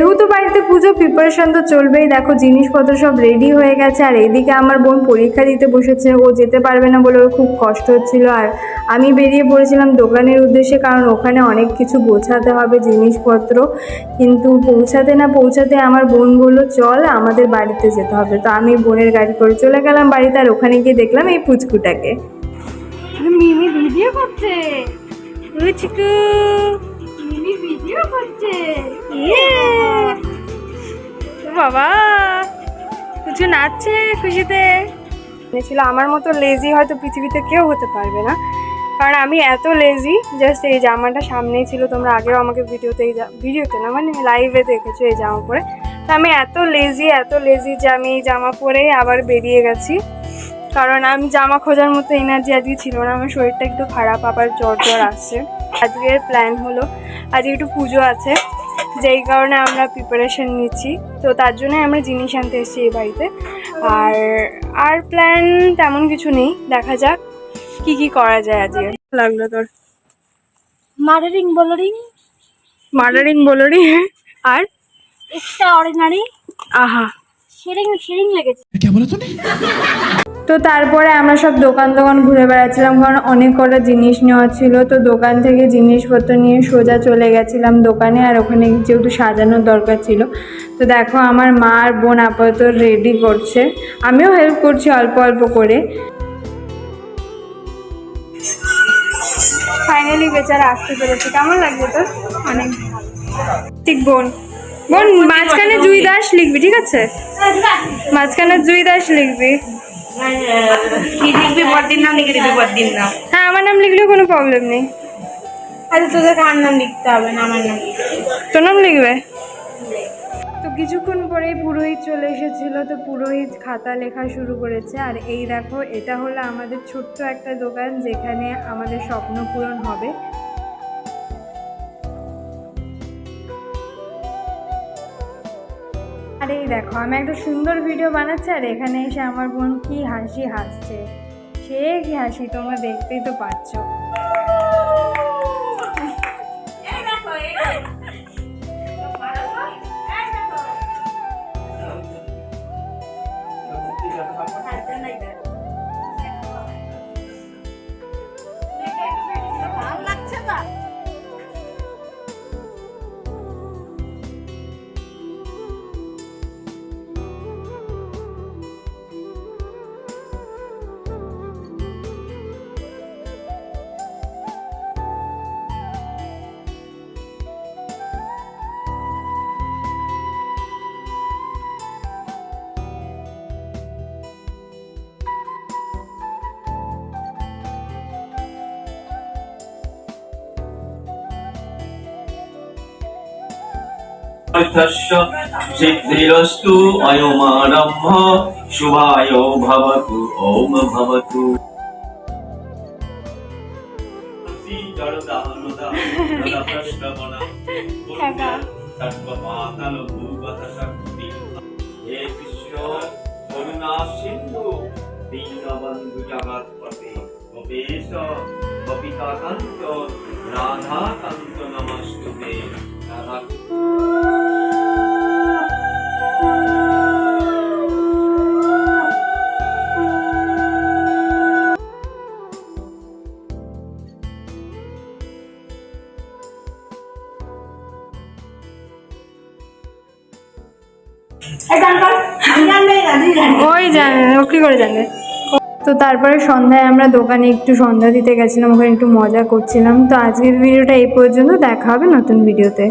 যেহেতু বাড়িতে পুজো, প্রিপারেশন তো চলবেই। দেখো জিনিসপত্র সব রেডি হয়ে গেছে, আর এইদিকে আমার বোন পরীক্ষা দিতে বসেছে। ও যেতে পারবে না বলে ওর খুব কষ্ট হচ্ছিল, আর আমি বেরিয়ে পড়েছিলাম দোকানের উদ্দেশ্যে, কারণ ওখানে অনেক কিছু গোছাতে হবে জিনিসপত্র। কিন্তু পৌঁছাতে না পৌঁছাতে আমার বোন বললো চল আমাদের বাড়িতে যেতে হবে। তো আমি বোনের গাড়ি করে চলে গেলাম বাড়িতে, আর ওখানে গিয়ে দেখলাম এই পুচকুটাকে। মিমি ভিডিও করছে, মিমি ভিডিও করছে। বাবা কিছু নাচছে খুশিতে। ছিল আমার মতো লেজি হয়তো পৃথিবীতে কেউ হতে পারবে না, কারণ আমি এত লেজি। জাস্ট এই জামাটা সামনেই ছিল, তোমরা আগেও আমাকে ভিডিওতে না মানে লাইভে দেখেছো এই জামা পরে। তো আমি এত লেজি যে আমি এই জামা পরেই আবার বেরিয়ে গেছি, কারণ আমি জামা খোঁজার মতো এনার্জি আজকে ছিল না। আমার শরীরটা একটু খারাপ, আবার জ্বর আসছে। আজকের প্ল্যান হলো আজকে একটু পুজো আছে, যেই কারণে আমরা প্রিপারেশন নিচ্ছি। তো তার জন্য আমরা জিনিস আনতে এসেছি এই বাড়িতে। আর প্ল্যান তেমন কিছু নেই, দেখা যাক কি করা যায় আজকে। লাগলো তোর মার্ডারিং বোলোরি আর এক্সট্রা অর্ডিনারি। আহা শেরিং লেগেছে। তো তারপরে আমরা সব দোকান ঘুরে বেড়াচ্ছিলাম, কারণ অনেক কটা জিনিস নেওয়া ছিল। তো দোকান থেকে জিনিসপত্র নিয়ে সোজা চলে গেছিলাম দোকানে, আর ওখানে যেহেতু সাজানোর দরকার ছিল। তো দেখো আমার মা আর বোন আপাতত রেডি করছে, আমিও হেল্প করছি অল্প অল্প করে। ফাইনালি বেচারা আসতে পেরেছে। কেমন লাগবে তোর? অনেক ঠিক। বোন মাঝখানে জুই দাস লিখবি, ঠিক আছে? মাঝখানে জুই দাস লিখবি। হ্যাঁ আমার নাম লিখলেও কোনো প্রবলেম নেই। আচ্ছা তোদের কার নাম লিখতে হবে না আমার নাম? তোর নাম লিখবে। তো কিছুক্ষণ পরেই পুরোহিত চলে এসেছিল। তো পুরোহিত খাতা লেখা শুরু করেছে। আর এই দেখো এটা হলো আমাদের ছোট্ট একটা দোকান, যেখানে আমাদের স্বপ্ন পূরণ হবে। আর এই দেখো আমি একটা সুন্দর ভিডিও বানাচ্ছি, আর এখানে এসে আমার বোন কি হাসি হাসছে, সে কি হাসি তোমরা দেখতেই তো পাচ্ছ। সিদ্ধিরস্তু অয়মারম্ভ শুভায় ভবতু ওম ভবতু। হে কৃষ্ণ করুণা সিন্ধু দীনবন্ধু জগৎপতে গোপেশ গোপিকাকান্ত রাধাকান্ত নমস্তুতে। ওই জানে ও কি করে জানে। তো তারপরে সন্ধ্যায় আমরা দোকানে একটু সন্ধ্যা দিতে গেছিলাম, ওখানে একটু মজা করছিলাম। তো আজকের ভিডিওটা এই পর্যন্ত, দেখা হবে নতুন ভিডিওতে।